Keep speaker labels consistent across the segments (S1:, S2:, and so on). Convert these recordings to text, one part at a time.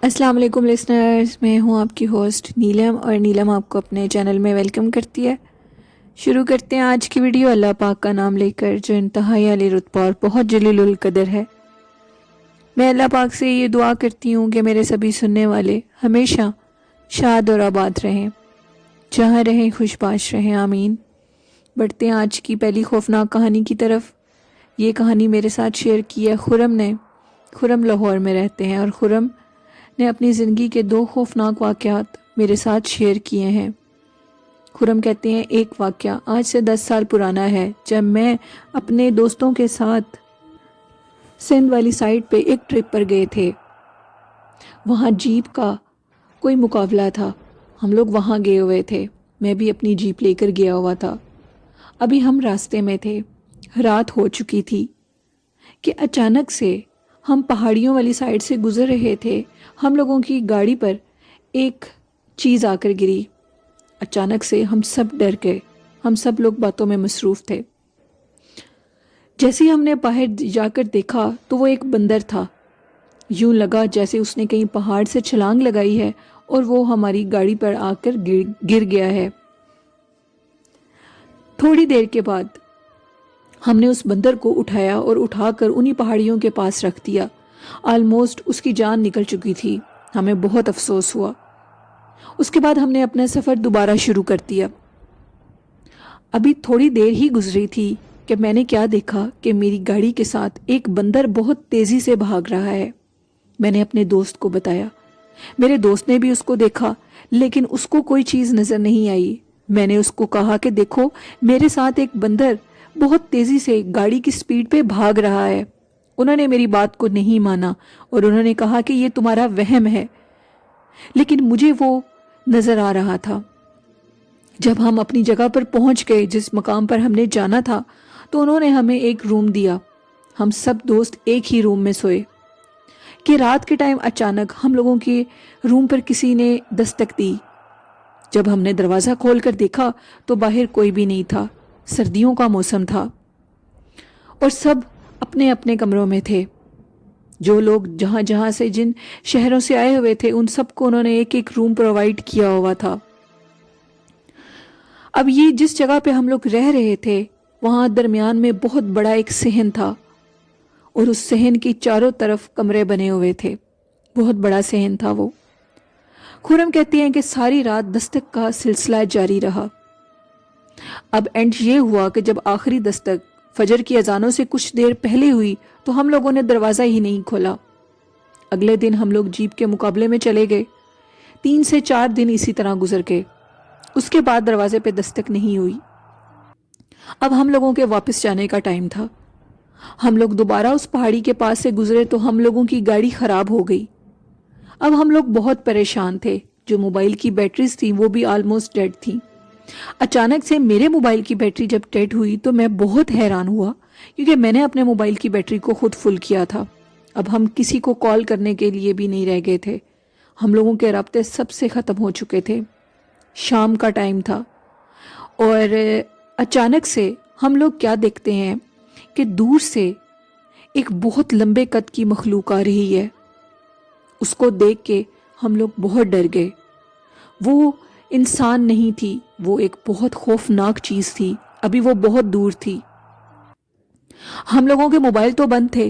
S1: السلام علیکم لسنرز، میں ہوں آپ کی ہوسٹ نیلم، اور نیلم آپ کو اپنے چینل میں ویلکم کرتی ہے۔ شروع کرتے ہیں آج کی ویڈیو اللہ پاک کا نام لے کر، جو انتہائی عالی رتبہ اور بہت جلیل القدر ہے۔ میں اللہ پاک سے یہ دعا کرتی ہوں کہ میرے سبھی سننے والے ہمیشہ شاد اور آباد رہیں، جہاں رہیں خوش باش رہیں، آمین۔ بڑھتے ہیں آج کی پہلی خوفناک کہانی کی طرف۔ یہ کہانی میرے ساتھ شیئر کی ہے خرم نے۔ خرم لاہور میں رہتے ہیں، اور خرم نے اپنی زندگی کے 2 خوفناک واقعات میرے ساتھ شیئر کیے ہیں۔ خرم کہتے ہیں ایک واقعہ آج سے 10 سال پرانا ہے، جب میں اپنے دوستوں کے ساتھ سندھ والی سائڈ پہ ایک ٹرپ پر گئے تھے۔ وہاں جیپ کا کوئی مقابلہ تھا، ہم لوگ وہاں گئے ہوئے تھے، میں بھی اپنی جیپ لے کر گیا ہوا تھا۔ ابھی ہم راستے میں تھے، رات ہو چکی تھی کہ اچانک سے ہم پہاڑیوں والی سائڈ سے گزر رہے تھے، ہم لوگوں کی گاڑی پر ایک چیز آ کر گری۔ اچانک سے ہم سب ڈر گئے، ہم سب لوگ باتوں میں مصروف تھے۔ جیسے ہی ہم نے باہر جا کر دیکھا تو وہ ایک بندر تھا، یوں لگا جیسے اس نے کہیں پہاڑ سے چھلانگ لگائی ہے اور وہ ہماری گاڑی پر آ کر گر گیا ہے۔ تھوڑی دیر کے بعد ہم نے اس بندر کو اٹھایا اور اٹھا کر انہی پہاڑیوں کے پاس رکھ دیا۔ آلموسٹ اس کی جان نکل چکی تھی، ہمیں بہت افسوس ہوا۔ اس کے بعد ہم نے اپنا سفر دوبارہ شروع کر دیا۔ ابھی تھوڑی دیر ہی گزری تھی کہ میں نے کیا دیکھا کہ میری گاڑی کے ساتھ ایک بندر بہت تیزی سے بھاگ رہا ہے۔ میں نے اپنے دوست کو بتایا، میرے دوست نے بھی اس کو دیکھا، لیکن اس کو کوئی چیز نظر نہیں آئی۔ میں نے اس کو کہا کہ دیکھو، میرے ساتھ ایک بندر بہت تیزی سے گاڑی کی سپیڈ پہ بھاگ رہا ہے۔ انہوں نے میری بات کو نہیں مانا اور انہوں نے کہا کہ یہ تمہارا وہم ہے، لیکن مجھے وہ نظر آ رہا تھا۔ جب ہم اپنی جگہ پر پہنچ گئے، جس مقام پر ہم نے جانا تھا، تو انہوں نے ہمیں ایک روم دیا۔ ہم سب دوست ایک ہی روم میں سوئے کہ رات کے ٹائم اچانک ہم لوگوں کے روم پر کسی نے دستک دی۔ جب ہم نے دروازہ کھول کر دیکھا تو باہر کوئی بھی نہیں تھا، سردیوں کا موسم تھا اور سب اپنے اپنے کمروں میں تھے۔ جو لوگ جہاں جہاں سے جن شہروں سے آئے ہوئے تھے، ان سب کو انہوں نے ایک ایک روم پرووائڈ کیا ہوا تھا۔ اب یہ جس جگہ پہ ہم لوگ رہ رہے تھے، وہاں درمیان میں بہت بڑا ایک صحن تھا، اور اس صحن کی چاروں طرف کمرے بنے ہوئے تھے، بہت بڑا صحن تھا وہ۔ خرم کہتی ہیں کہ ساری رات دستک کا سلسلہ جاری رہا۔ اب اینڈ یہ ہوا کہ جب آخری دستک فجر کی اذانوں سے کچھ دیر پہلے ہوئی تو ہم لوگوں نے دروازہ ہی نہیں کھولا۔ اگلے دن ہم لوگ جیپ کے مقابلے میں چلے گئے۔ 3 سے 4 دن اسی طرح گزر گئے، اس کے بعد دروازے پہ دستک نہیں ہوئی۔ اب ہم لوگوں کے واپس جانے کا ٹائم تھا۔ ہم لوگ دوبارہ اس پہاڑی کے پاس سے گزرے تو ہم لوگوں کی گاڑی خراب ہو گئی۔ اب ہم لوگ بہت پریشان تھے، جو موبائل کی بیٹریز تھیں وہ بھی آلموسٹ ڈیڈ تھیں۔ اچانک سے میرے موبائل کی بیٹری جب ڈیڈ ہوئی تو میں بہت حیران ہوا، کیونکہ میں نے اپنے موبائل کی بیٹری کو خود فل کیا تھا۔ اب ہم کسی کو کال کرنے کے لیے بھی نہیں رہ گئے تھے، ہم لوگوں کے رابطے سب سے ختم ہو چکے تھے۔ شام کا ٹائم تھا اور اچانک سے ہم لوگ کیا دیکھتے ہیں کہ دور سے ایک بہت لمبے قد کی مخلوق آ رہی ہے۔ اس کو دیکھ کے ہم لوگ بہت ڈر گئے۔ وہ انسان نہیں تھی، وہ ایک بہت خوفناک چیز تھی، ابھی وہ بہت دور تھی۔ ہم لوگوں کے موبائل تو بند تھے،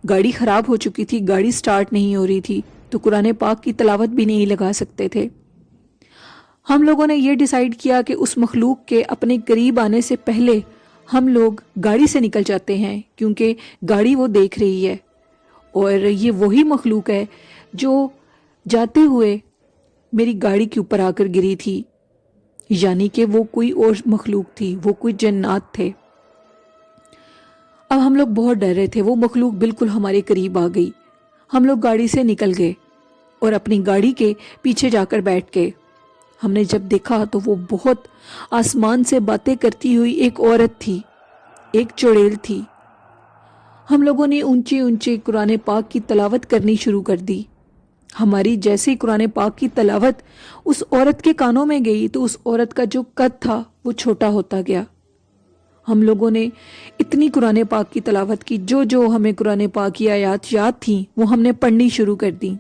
S1: گاڑی خراب ہو چکی تھی، گاڑی سٹارٹ نہیں ہو رہی تھی، تو قرآن پاک کی تلاوت بھی نہیں لگا سکتے تھے۔ ہم لوگوں نے یہ ڈیسائیڈ کیا کہ اس مخلوق کے اپنے قریب آنے سے پہلے ہم لوگ گاڑی سے نکل جاتے ہیں، کیونکہ گاڑی وہ دیکھ رہی ہے، اور یہ وہی مخلوق ہے جو جاتے ہوئے میری گاڑی کے اوپر آ کر گری تھی، یعنی کہ وہ کوئی اور مخلوق تھی، وہ کوئی جنات تھے۔ اب ہم لوگ بہت ڈر رہے تھے، وہ مخلوق بالکل ہمارے قریب آ گئی۔ ہم لوگ گاڑی سے نکل گئے اور اپنی گاڑی کے پیچھے جا کر بیٹھ گئے۔ ہم نے جب دیکھا تو وہ بہت آسمان سے باتیں کرتی ہوئی ایک عورت تھی، ایک چڑیل تھی۔ ہم لوگوں نے اونچی اونچی قرآن پاک کی تلاوت کرنی شروع کر دی۔ ہماری جیسے ہی قرآن پاک کی تلاوت اس عورت کے کانوں میں گئی تو اس عورت کا جو قد تھا وہ چھوٹا ہوتا گیا۔ ہم لوگوں نے اتنی قرآن پاک کی تلاوت کی، جو ہمیں قرآن پاک کی آیات یاد تھیں وہ ہم نے پڑھنی شروع کر دی۔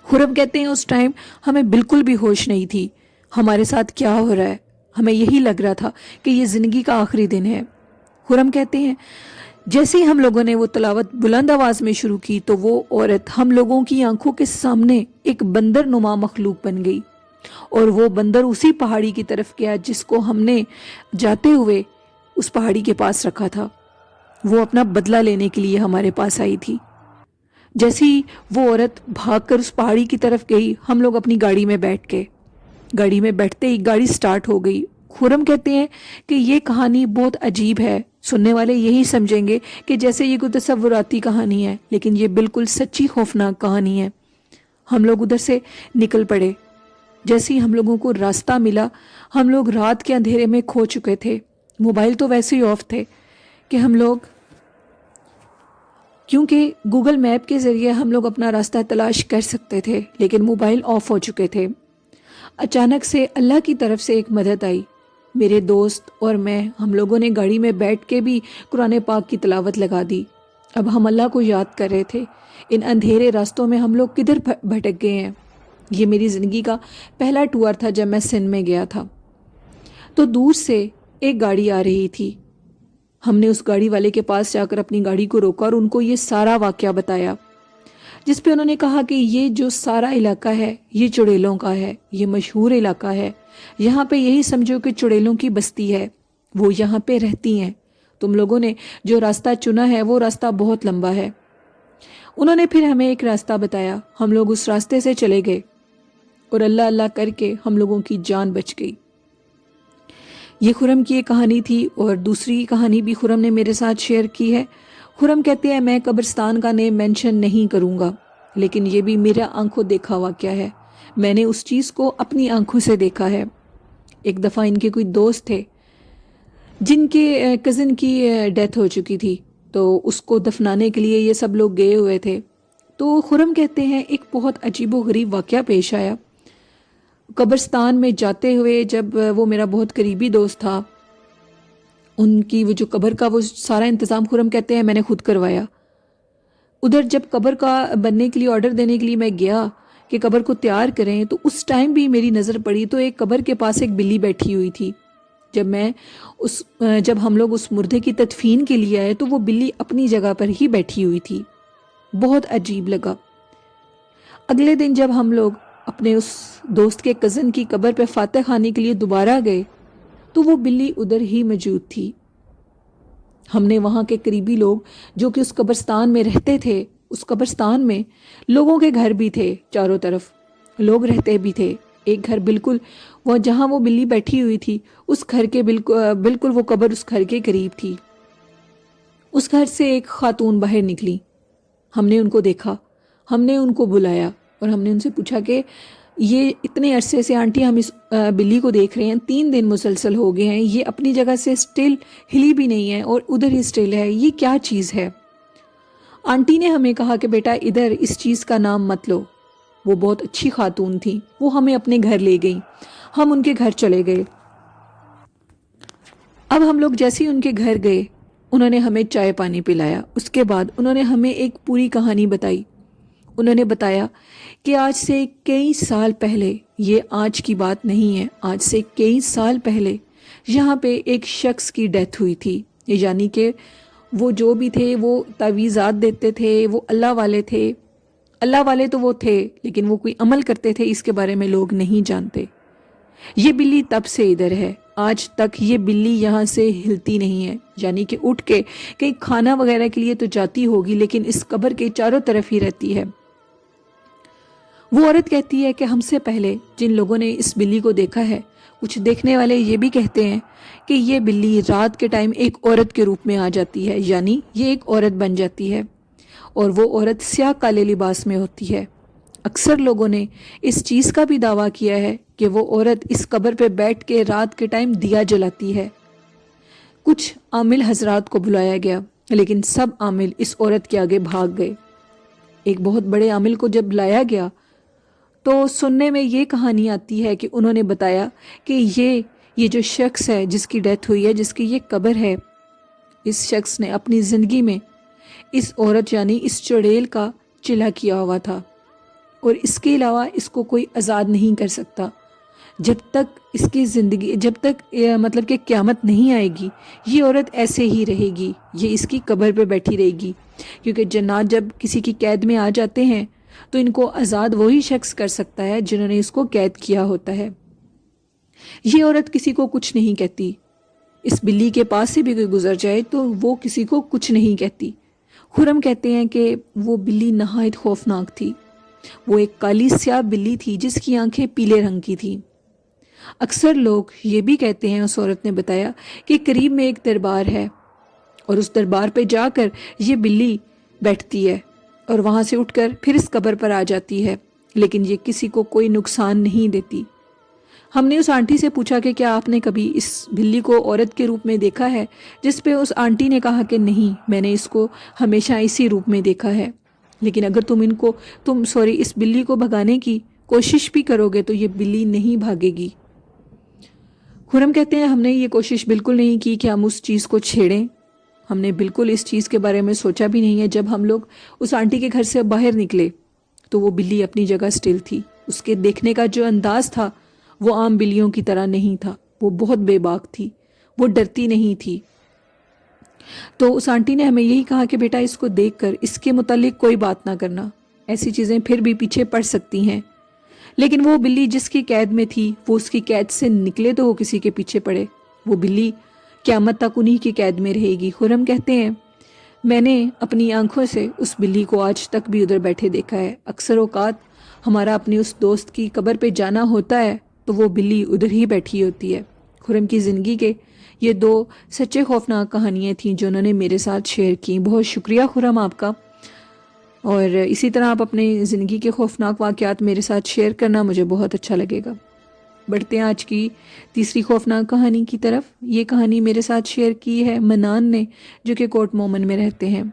S1: خرم کہتے ہیں اس ٹائم ہمیں بالکل بھی ہوش نہیں تھی، ہمارے ساتھ کیا ہو رہا ہے، ہمیں یہی لگ رہا تھا کہ یہ زندگی کا آخری دن ہے۔ خرم کہتے ہیں جیسے ہی ہم لوگوں نے وہ تلاوت بلند آواز میں شروع کی تو وہ عورت ہم لوگوں کی آنکھوں کے سامنے ایک بندر نما مخلوق بن گئی، اور وہ بندر اسی پہاڑی کی طرف گیا جس کو ہم نے جاتے ہوئے اس پہاڑی کے پاس رکھا تھا۔ وہ اپنا بدلہ لینے کے لیے ہمارے پاس آئی تھی۔ جیسے ہی وہ عورت بھاگ کر اس پہاڑی کی طرف گئی، ہم لوگ اپنی گاڑی میں بیٹھ گئے۔ گاڑی میں بیٹھتے ہی گاڑی سٹارٹ ہو گئی۔ خرم کہتے ہیں کہ یہ کہانی بہت عجیب ہے، سننے والے یہی سمجھیں گے کہ جیسے یہ کوئی تصوراتی کہانی ہے، لیکن یہ بالکل سچی خوفناک کہانی ہے۔ ہم لوگ ادھر سے نکل پڑے۔ جیسے ہی ہم لوگوں کو راستہ ملا، ہم لوگ رات کے اندھیرے میں کھو چکے تھے۔ موبائل تو ویسے ہی آف تھے کہ ہم لوگ، کیونکہ گوگل میپ کے ذریعے ہم لوگ اپنا راستہ تلاش کر سکتے تھے، لیکن موبائل آف ہو چکے تھے۔ اچانک سے اللہ کی طرف سے ایک مدد آئی۔ میرے دوست اور میں، ہم لوگوں نے گاڑی میں بیٹھ کے بھی قرآن پاک کی تلاوت لگا دی۔ اب ہم اللہ کو یاد کر رہے تھے، ان اندھیرے راستوں میں ہم لوگ کدھر بھٹک گئے ہیں۔ یہ میری زندگی کا پہلا ٹور تھا جب میں سندھ میں گیا تھا۔ تو دور سے ایک گاڑی آ رہی تھی۔ ہم نے اس گاڑی والے کے پاس جا کر اپنی گاڑی کو روکا اور ان کو یہ سارا واقعہ بتایا، جس پہ انہوں نے کہا کہ یہ جو سارا علاقہ ہے یہ چڑیلوں کا ہے، یہ مشہور علاقہ ہے، یہاں پہ یہی سمجھو کہ چڑیلوں کی بستی ہے، وہ یہاں پہ رہتی ہیں، تم لوگوں نے جو راستہ چنا ہے وہ راستہ بہت لمبا ہے۔ انہوں نے پھر ہمیں ایک راستہ بتایا، ہم لوگ اس راستے سے چلے گئے اور اللہ اللہ کر کے ہم لوگوں کی جان بچ گئی۔ یہ خرم کی ایک کہانی تھی، اور دوسری کہانی بھی خرم نے میرے ساتھ شیئر کی ہے۔ خرم کہتے ہیں میں قبرستان کا نیم مینشن نہیں کروں گا، لیکن یہ بھی میرا آنکھوں دیکھا واقعہ ہے، میں نے اس چیز کو اپنی آنکھوں سے دیکھا ہے۔ ایک دفعہ ان کے کوئی دوست تھے جن کے کزن کی ڈیتھ ہو چکی تھی، تو اس کو دفنانے کے لیے یہ سب لوگ گئے ہوئے تھے۔ تو خرم کہتے ہیں ایک بہت عجیب و غریب واقعہ پیش آیا۔ قبرستان میں جاتے ہوئے جب وہ میرا بہت قریبی دوست تھا، ان کی وہ جو قبر کا وہ سارا انتظام خرم کہتے ہیں میں نے خود کروایا۔ ادھر جب قبر کا بننے کے لیے آرڈر دینے کے لیے میں گیا کہ قبر کو تیار کریں، تو اس ٹائم بھی میری نظر پڑی تو ایک قبر کے پاس ایک بلی بیٹھی ہوئی تھی۔ جب ہم لوگ اس مردے کی تدفین کے لیے آئے تو وہ بلی اپنی جگہ پر ہی بیٹھی ہوئی تھی، بہت عجیب لگا۔ اگلے دن جب ہم لوگ اپنے اس دوست کے کزن کی قبر پہ فاتح خوانے کے لیے دوبارہ گئے تو وہ بلی ادھر ہی موجود تھی۔ ہم نے وہاں کے قریبی لوگ جو کہ اس قبرستان میں رہتے تھے، اس قبرستان میں لوگوں کے گھر بھی تھے، چاروں طرف لوگ رہتے بھی تھے۔ ایک گھر بالکل وہ جہاں وہ بلی بیٹھی ہوئی تھی اس گھر کے بالکل وہ قبر اس گھر کے قریب تھی۔ اس گھر سے ایک خاتون باہر نکلی، ہم نے ان کو دیکھا، ہم نے ان کو بلایا اور ہم نے ان سے پوچھا کہ یہ اتنے عرصے سے آنٹی ہم اس بلی کو دیکھ رہے ہیں، 3 دن مسلسل ہو گئے ہیں، یہ اپنی جگہ سے سٹل ہلی بھی نہیں ہے اور ادھر ہی سٹل ہے، یہ کیا چیز ہے؟ آنٹی نے ہمیں کہا کہ بیٹا ادھر اس چیز کا نام مت لو۔ وہ بہت اچھی خاتون تھی، وہ ہمیں اپنے گھر لے گئی، ہم ان کے گھر چلے گئے۔ اب ہم لوگ جیسے ہی ان کے گھر گئے، انہوں نے ہمیں چائے پانی پلایا، اس کے بعد انہوں نے ہمیں ایک پوری کہانی بتائی۔ انہوں نے بتایا کہ آج سے کئی سال پہلے، یہ آج کی بات نہیں ہے، آج سے کئی سال پہلے یہاں پہ ایک شخص کی ڈیتھ ہوئی تھی، یعنی کہ وہ جو بھی تھے وہ تعویذات دیتے تھے، وہ اللہ والے تھے۔ اللہ والے تو وہ تھے لیکن وہ کوئی عمل کرتے تھے اس کے بارے میں لوگ نہیں جانتے۔ یہ بلی تب سے ادھر ہے، آج تک یہ بلی یہاں سے ہلتی نہیں ہے، یعنی کہ اٹھ کے کہیں کھانا وغیرہ کے لیے تو جاتی ہوگی لیکن اس قبر کے چاروں طرف ہی رہتی ہے۔ وہ عورت کہتی ہے کہ ہم سے پہلے جن لوگوں نے اس بلی کو دیکھا ہے، کچھ دیکھنے والے یہ بھی کہتے ہیں کہ یہ بلی رات کے ٹائم ایک عورت کے روپ میں آ جاتی ہے، یعنی یہ ایک عورت بن جاتی ہے اور وہ عورت سیاہ کالے لباس میں ہوتی ہے۔ اکثر لوگوں نے اس چیز کا بھی دعویٰ کیا ہے کہ وہ عورت اس قبر پہ بیٹھ کے رات کے ٹائم دیا جلاتی ہے۔ کچھ عامل حضرات کو بلایا گیا لیکن سب عامل اس عورت کے آگے بھاگ گئے۔ ایک بہت بڑے عامل کو جب لایا گیا تو سننے میں یہ کہانی آتی ہے کہ انہوں نے بتایا کہ یہ جو شخص ہے جس کی ڈیتھ ہوئی ہے، جس کی یہ قبر ہے، اس شخص نے اپنی زندگی میں اس عورت یعنی اس چڑیل کا چلا کیا ہوا تھا۔ اور اس کے علاوہ اس کو کوئی آزاد نہیں کر سکتا. جب تک اس کی زندگی، جب تک مطلب کہ قیامت نہیں آئے گی، یہ عورت ایسے ہی رہے گی، یہ اس کی قبر پہ بیٹھی رہے گی. کیونکہ جنات جب کسی کی قید میں آ جاتے ہیں تو ان کو آزاد وہی شخص کر سکتا ہے جنہوں نے اس کو قید کیا ہوتا ہے. یہ عورت کسی کو کچھ نہیں کہتی. اس بلی کے پاس سے بھی کوئی گزر جائے تو وہ کسی کو کچھ نہیں کہتی. خرم کہتے ہیں کہ وہ بلی نہایت خوفناک تھی. وہ ایک کالی سیاہ بلی تھی جس کی آنکھیں پیلے رنگ کی تھیں. اکثر لوگ یہ بھی کہتے ہیں، اس عورت نے بتایا، کہ قریب میں ایک دربار ہے اور اس دربار پہ جا کر یہ بلی بیٹھتی ہے اور وہاں سے اٹھ کر پھر اس قبر پر آ جاتی ہے، لیکن یہ کسی کو کوئی نقصان نہیں دیتی. ہم نے اس آنٹی سے پوچھا کہ کیا آپ نے کبھی اس بلی کو عورت کے روپ میں دیکھا ہے؟ جس پہ اس آنٹی نے کہا کہ نہیں، میں نے اس کو ہمیشہ اسی روپ میں دیکھا ہے، لیکن اگر تم اس بلی کو بھگانے کی کوشش بھی کرو گے تو یہ بلی نہیں بھاگے گی. خرم کہتے ہیں ہم نے یہ کوشش بالکل نہیں کی کہ ہم اس چیز کو چھیڑیں. ہم نے بالکل اس چیز کے بارے میں سوچا بھی نہیں ہے. جب ہم لوگ اس آنٹی کے گھر سے باہر نکلے تو وہ بلی اپنی جگہ سٹل تھی. اس کے دیکھنے کا جو انداز تھا وہ عام بلیوں کی طرح نہیں تھا. وہ بہت بے باک تھی، وہ ڈرتی نہیں تھی. تو اس آنٹی نے ہمیں یہی کہا کہ بیٹا اس کو دیکھ کر اس کے متعلق کوئی بات نہ کرنا، ایسی چیزیں پھر بھی پیچھے پڑ سکتی ہیں. لیکن وہ بلی جس کی قید میں تھی وہ اس کی قید سے نکلے تو وہ کسی کے پیچھے پڑے. وہ بلی قیامت تک انہی کی قید میں رہے گی. خرم کہتے ہیں میں نے اپنی آنکھوں سے اس بلی کو آج تک بھی ادھر بیٹھے دیکھا ہے. اکثر اوقات ہمارا اپنی اس دوست کی قبر پہ جانا ہوتا ہے تو وہ بلی ادھر ہی بیٹھی ہوتی ہے. خرم کی زندگی کے یہ 2 سچے خوفناک کہانیاں تھیں جو انہوں نے میرے ساتھ شیئر کی. بہت شکریہ خرم آپ کا. اور اسی طرح آپ اپنی زندگی کے خوفناک واقعات میرے ساتھ شیئر کرنا، مجھے بہت اچھا لگے گا. بڑھتے ہیں آج کی تیسری خوفناک کہانی کی طرف. یہ کہانی میرے ساتھ شیئر کی ہے منان نے، جو کہ کوٹ مومن میں رہتے ہیں.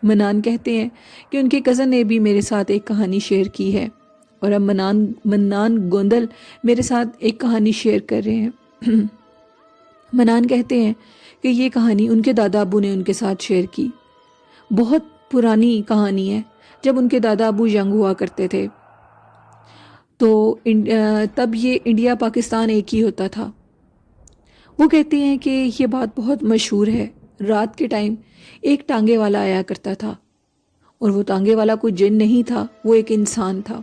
S1: منان کہتے ہیں کہ ان کے کزن نے بھی میرے ساتھ ایک کہانی شیئر کی ہے، اور اب منان گوندل میرے ساتھ ایک کہانی شیئر کر رہے ہیں. منان کہتے ہیں کہ یہ کہانی ان کے دادا ابو نے ان کے ساتھ شیئر کی. بہت پرانی کہانی ہے. جب ان کے دادا ابو ینگ ہوا کرتے تھے تو تب یہ انڈیا پاکستان ایک ہی ہوتا تھا. وہ کہتے ہیں کہ یہ بات بہت مشہور ہے. رات کے ٹائم ایک ٹانگے والا آیا کرتا تھا، اور وہ ٹانگے والا کوئی جن نہیں تھا، وہ ایک انسان تھا.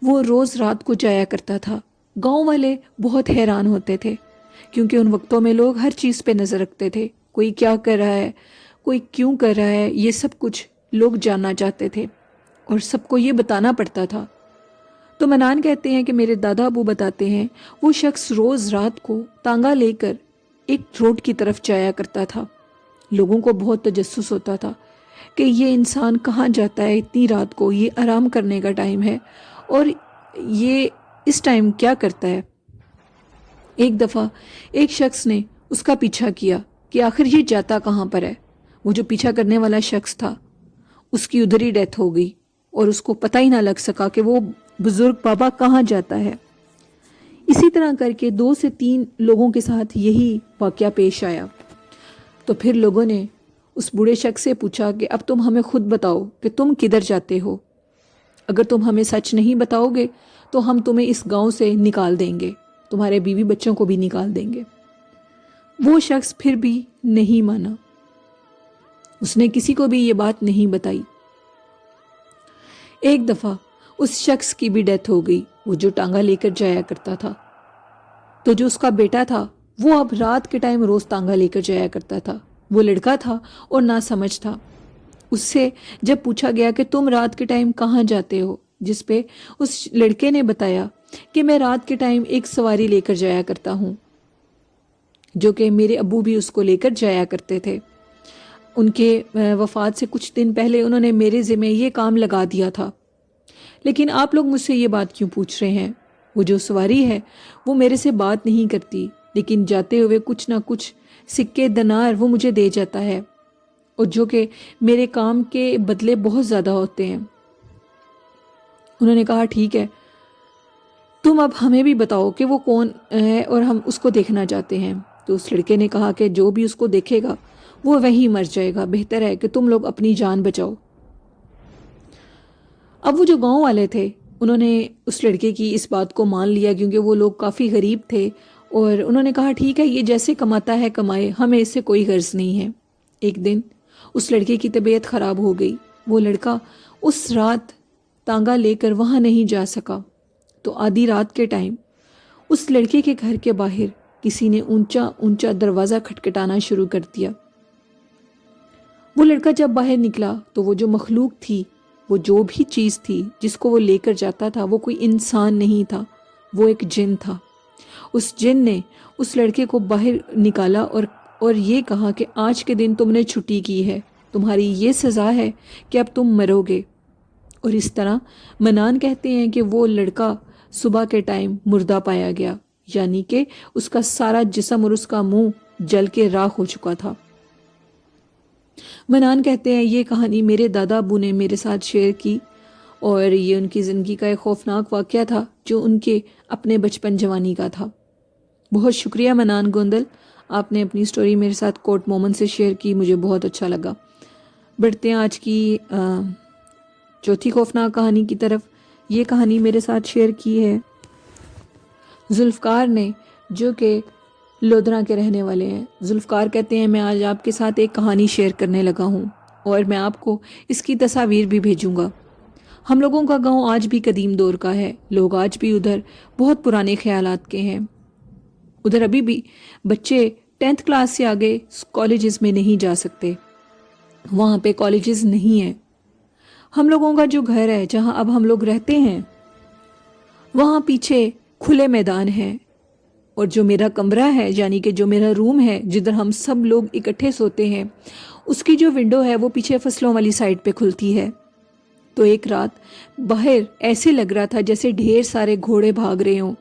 S1: وہ روز رات کو جایا کرتا تھا. گاؤں والے بہت حیران ہوتے تھے کیونکہ ان وقتوں میں لوگ ہر چیز پہ نظر رکھتے تھے. کوئی کیا کر رہا ہے، کوئی کیوں کر رہا ہے، یہ سب کچھ لوگ جاننا چاہتے تھے اور سب کو یہ بتانا پڑتا تھا. تو منان کہتے ہیں کہ میرے دادا ابو بتاتے ہیں وہ شخص روز رات کو تانگا لے کر ایک روڈ کی طرف جایا کرتا تھا. لوگوں کو بہت تجسس ہوتا تھا کہ یہ انسان کہاں جاتا ہے اتنی رات کو، یہ آرام کرنے کا ٹائم ہے اور یہ اس ٹائم کیا کرتا ہے. ایک دفعہ ایک شخص نے اس کا پیچھا کیا کہ آخر یہ جاتا کہاں پر ہے. وہ جو پیچھا کرنے والا شخص تھا اس کی ادھر ہی ڈیتھ ہو گئی اور اس کو پتہ ہی نہ لگ سکا کہ وہ بزرگ بابا کہاں جاتا ہے. اسی طرح کر کے 2 سے 3 لوگوں کے ساتھ یہی واقعہ پیش آیا. تو پھر لوگوں نے اس بوڑھے شخص سے پوچھا کہ اب تم ہمیں خود بتاؤ کہ تم کدھر جاتے ہو. اگر تم ہمیں سچ نہیں بتاؤ گے تو ہم تمہیں اس گاؤں سے نکال دیں گے، تمہارے بیوی بچوں کو بھی نکال دیں گے. وہ شخص پھر بھی نہیں مانا. اس نے کسی کو بھی یہ بات نہیں بتائی. ایک دفعہ اس شخص کی بھی ڈیتھ ہو گئی، وہ جو ٹانگا لے کر جایا کرتا تھا. تو جو اس کا بیٹا تھا وہ اب رات کے ٹائم روز ٹانگا لے کر جایا کرتا تھا. وہ لڑکا تھا اور نہ سمجھ تھا. اس سے جب پوچھا گیا کہ تم رات کے ٹائم کہاں جاتے ہو، جس پہ اس لڑکے نے بتایا کہ میں رات کے ٹائم ایک سواری لے کر جایا کرتا ہوں، جو کہ میرے ابو بھی اس کو لے کر جایا کرتے تھے. ان کے وفات سے کچھ دن پہلے انہوں نے میرے ذمہ یہ کام لگا دیا تھا. لیکن آپ لوگ مجھ سے یہ بات کیوں پوچھ رہے ہیں؟ وہ جو سواری ہے وہ میرے سے بات نہیں کرتی، لیکن جاتے ہوئے کچھ نہ کچھ سکے دینار وہ مجھے دے جاتا ہے، اور جو کہ میرے کام کے بدلے بہت زیادہ ہوتے ہیں. انہوں نے کہا ٹھیک ہے، تم اب ہمیں بھی بتاؤ کہ وہ کون ہے اور ہم اس کو دیکھنا چاہتے ہیں. تو اس لڑکے نے کہا کہ جو بھی اس کو دیکھے گا وہ وہیں مر جائے گا، بہتر ہے کہ تم لوگ اپنی جان بچاؤ. اب وہ جو گاؤں والے تھے انہوں نے اس لڑکے کی اس بات کو مان لیا کیونکہ وہ لوگ کافی غریب تھے، اور انہوں نے کہا ٹھیک ہے، یہ جیسے کماتا ہے کمائے، ہمیں اس سے کوئی غرض نہیں ہے۔ ایک دن اس لڑکے کی طبیعت خراب ہو گئی، وہ لڑکا اس رات تانگا لے کر وہاں نہیں جا سکا، تو آدھی رات کے ٹائم اس لڑکے کے گھر کے باہر کسی نے اونچا اونچا دروازہ کھٹکھٹانا شروع کر دیا۔ وہ لڑکا جب باہر نکلا تو وہ جو مخلوق تھی، وہ جو بھی چیز تھی جس کو وہ لے کر جاتا تھا، وہ کوئی انسان نہیں تھا، وہ ایک جن تھا۔ اس جن نے اس لڑکے کو باہر نکالا اور یہ کہا کہ آج کے دن تم نے چھٹی کی ہے، تمہاری یہ سزا ہے کہ اب تم مرو گے۔ اور اس طرح منان کہتے ہیں کہ وہ لڑکا صبح کے ٹائم مردہ پایا گیا، یعنی کہ اس کا سارا جسم اور اس کا منہ جل کے راکھ ہو چکا تھا۔ منان کہتے ہیں یہ کہانی میرے دادا ابو نے میرے ساتھ شیئر کی، اور یہ ان کی زندگی کا ایک خوفناک واقعہ تھا جو ان کے اپنے بچپن جوانی کا تھا۔ بہت شکریہ منان گوندل، آپ نے اپنی سٹوری میرے ساتھ کوٹ مومنٹ سے شیئر کی، مجھے بہت اچھا لگا۔ بڑھتے ہیں آج کی چوتھی خوفناک کہانی کی طرف۔ یہ کہانی میرے ساتھ شیئر کی ہے ذوالفقار نے، جو کہ لودھرا کے رہنے والے ہیں۔ ذوالفقار کہتے ہیں میں آج آپ کے ساتھ ایک کہانی شیئر کرنے لگا ہوں، اور میں آپ کو اس کی تصاویر بھی بھیجوں گا۔ ہم لوگوں کا گاؤں آج بھی قدیم دور کا ہے، لوگ آج بھی ادھر بہت پرانے خیالات کے ہیں۔ ادھر ابھی بھی بچے 10th کلاس سے آگے کالجز میں نہیں جا سکتے، وہاں پہ کالجز نہیں ہیں۔ ہم لوگوں کا جو گھر ہے جہاں اب ہم لوگ رہتے ہیں، وہاں پیچھے کھلے میدان ہیں، اور جو میرا کمرہ ہے، یعنی کہ جو میرا روم ہے جدھر ہم سب لوگ اکٹھے سوتے ہیں، اس کی جو ونڈو ہے وہ پیچھے فصلوں والی سائڈ پہ کھلتی ہے۔ تو ایک رات باہر ایسے لگ رہا تھا جیسے ڈھیر سارے گھوڑے بھاگ رہے ہوں۔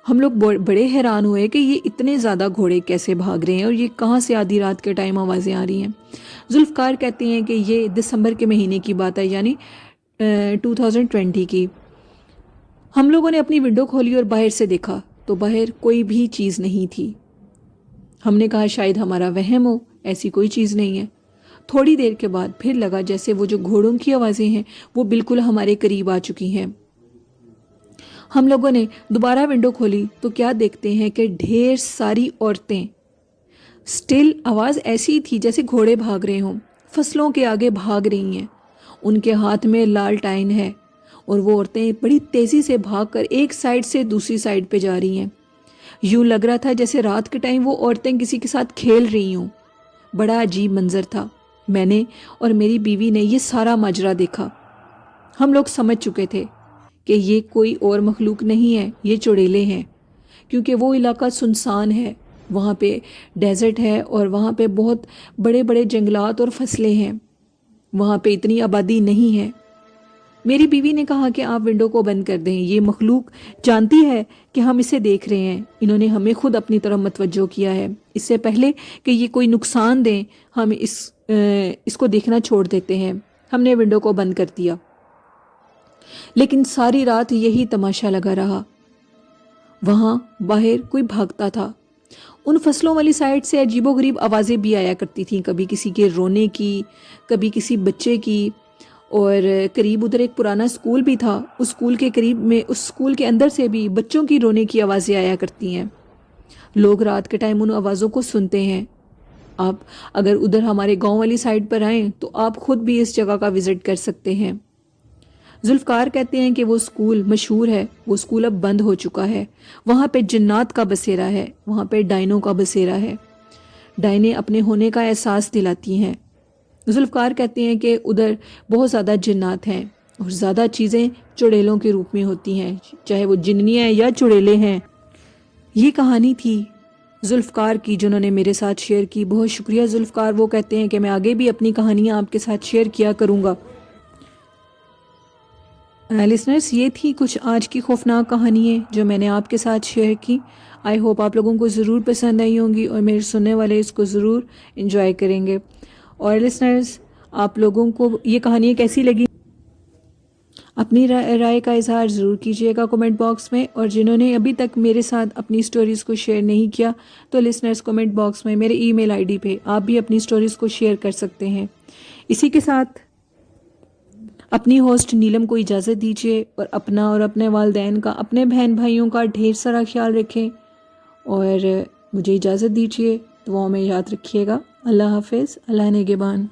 S1: ہم لوگ بڑے حیران ہوئے کہ یہ اتنے زیادہ گھوڑے کیسے بھاگ رہے ہیں، اور یہ کہاں سے آدھی رات کے ٹائم آوازیں آ رہی ہیں۔ ذوالفقار کہتے ہیں کہ یہ دسمبر کے مہینے کی بات ہے، یعنی 2020 کی۔ ہم لوگوں نے اپنی ونڈو کھولی اور باہر سے دیکھا تو باہر کوئی بھی چیز نہیں تھی۔ ہم نے کہا شاید ہمارا وہم ہو، ایسی کوئی چیز نہیں ہے۔ تھوڑی دیر کے بعد پھر لگا جیسے وہ جو گھوڑوں کی آوازیں ہیں وہ بالکل ہمارے قریب آ چکی ہیں۔ ہم لوگوں نے دوبارہ ونڈو کھولی تو کیا دیکھتے ہیں کہ ڈھیر ساری عورتیں، سٹل آواز ایسی تھی جیسے گھوڑے بھاگ رہے ہوں، فصلوں کے آگے بھاگ رہی ہیں۔ ان کے ہاتھ میں لالٹین ہے، اور وہ عورتیں بڑی تیزی سے بھاگ کر ایک سائڈ سے دوسری سائڈ پہ جا رہی ہیں۔ یوں لگ رہا تھا جیسے رات کے ٹائم وہ عورتیں کسی کے ساتھ کھیل رہی ہوں۔ بڑا عجیب منظر تھا۔ میں نے اور میری بیوی نے یہ سارا ماجرا دیکھا۔ ہم لوگ سمجھ چکے تھے کہ یہ کوئی اور مخلوق نہیں ہے، یہ چڑیلے ہیں، کیونکہ وہ علاقہ سنسان ہے، وہاں پہ ڈیزرٹ ہے، اور وہاں پہ بہت بڑے بڑے جنگلات اور فصلیں ہیں، وہاں پہ اتنی آبادی نہیں ہے۔ میری بیوی نے کہا کہ آپ ونڈو کو بند کر دیں، یہ مخلوق جانتی ہے کہ ہم اسے دیکھ رہے ہیں، انہوں نے ہمیں خود اپنی طرف متوجہ کیا ہے، اس سے پہلے کہ یہ کوئی نقصان دیں ہم اس کو دیکھنا چھوڑ دیتے ہیں۔ ہم نے ونڈو کو بند کر دیا، لیکن ساری رات یہی تماشا لگا رہا۔ وہاں باہر کوئی بھاگتا تھا، ان فصلوں والی سائڈ سے عجیب و غریب آوازیں بھی آیا کرتی تھیں، کبھی کسی کے رونے کی، کبھی کسی بچے کی، اور قریب ادھر ایک پرانا اسکول بھی تھا، اس اسکول کے قریب میں، اس اسکول کے اندر سے بھی بچوں کی رونے کی آوازیں آیا کرتی ہیں۔ لوگ رات کے ٹائم ان آوازوں کو سنتے ہیں۔ آپ اگر ادھر ہمارے گاؤں والی سائڈ پر آئیں تو آپ خود بھی اس جگہ کا وزٹ کر سکتے ہیں۔ ذوالفقار کہتے ہیں کہ وہ اسکول مشہور ہے، وہ اسکول اب بند ہو چکا ہے، وہاں پہ جنات کا بسیرا ہے، وہاں پہ ڈائنوں کا بسیرا ہے، ڈائنیں اپنے ہونے کا احساس دلاتی ہیں۔ ذوالفقار کہتے ہیں کہ ادھر بہت زیادہ جنات ہیں، اور زیادہ چیزیں چڑیلوں کے روپ میں ہوتی ہیں، چاہے وہ جنیاں یا چڑیلے ہیں۔ یہ کہانی تھی ذوالفقار کی جنہوں نے میرے ساتھ شیئر کی۔ بہت شکریہ ذوالفقار، وہ کہتے ہیں کہ میں آگے بھی اپنی کہانیاں آپ کے ساتھ شیئر کیا کروں گا۔ لسنرز، یہ تھی کچھ آج کی خوفناک کہانیاں جو میں نے آپ کے ساتھ شیئر کی۔ آئی ہوپ آپ لوگوں کو ضرور پسند آئی ہوں گی، اور میرے سننے والے اس کو ضرور انجوائے کریں گے۔ اور لسنرز، آپ لوگوں کو یہ کہانیاں کیسی لگی اپنی رائے کا اظہار ضرور کیجیے گا کمنٹ باکس میں، اور جنہوں نے ابھی تک میرے ساتھ اپنی سٹوریز کو شیئر نہیں کیا تو لسنرز کمنٹ باکس میں میرے ای میل آئی ڈی پہ آپ بھی اپنی سٹوریز کو شیئر کر سکتے ہیں۔ اسی کے ساتھ اپنی ہوسٹ نیلم کو اجازت دیجیے اور اپنا اور اپنے والدین کا، اپنے بہن بھائیوں کا ڈھیر سارا خیال رکھیں، اور مجھے اجازت دیجیے، دعاؤں میں یاد رکھیے گا۔ اللہ حافظ، اللہ نگہبان۔